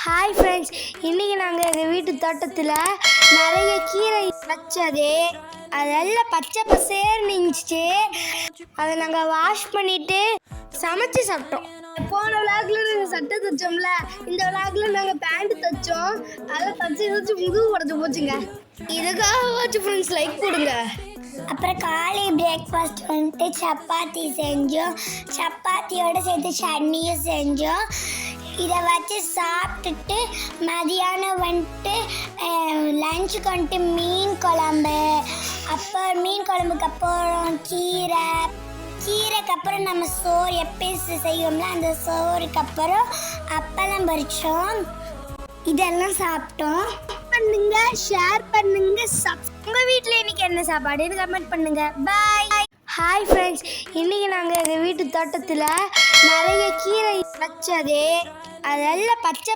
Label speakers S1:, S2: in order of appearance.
S1: Hi friends, இன்றைக்கி நாங்கள் எங்கள் வீட்டு தோட்டத்தில் நிறைய கீரை வச்சது அதெல்லாம் பச்சை பசேர்னு இருந்துச்சு. அதை நாங்கள் வாஷ் பண்ணிவிட்டு சமைச்சு சாப்பிட்டோம். போன விளாகில் நாங்கள் சட்டை தைச்சோம்ல, இந்த விளாகில் நாங்கள் பேண்ட் தைச்சோம். அதெல்லாம் தைச்சி முதுகு உடச்சி போச்சுங்க. இதுக்காக வச்சு ஃப்ரெண்ட்ஸ் லைக் கொடுங்க.
S2: அப்புறம் காலை பிரேக்ஃபாஸ்ட் வந்துட்டு சப்பாத்தி செஞ்சோம். சப்பாத்தியோடு சேர்த்து சட்னியும் செஞ்சோம். இதை வச்சு சாப்பிட்டுட்டு மதியானம் வந்துட்டு லஞ்சுக்கு வந்துட்டு மீன் குழம்பு. அப்புறம் மீன் குழம்புக்கு அப்புறம் கீரைக்கு அப்புறம் நம்ம சோறு எப்பயும் செய்வோம்ல, அந்த சோறுக்கு அப்புறம் அப்பளம் பறிச்சோம். இதெல்லாம் சாப்பிட்டோம்.
S1: பண்ணுங்க, ஷேர் பண்ணுங்க, உங்கள் வீட்டில் இன்னைக்கு என்ன சாப்பாடுன்னு கமெண்ட் பண்ணுங்க. பாய். ஹாய் ஃப்ரெண்ட்ஸ், இன்றைக்கி நாங்கள் எங்கள் வீட்டு தோட்டத்தில் நிறைய கீரை வச்சது அதெல்லாம் பச்சை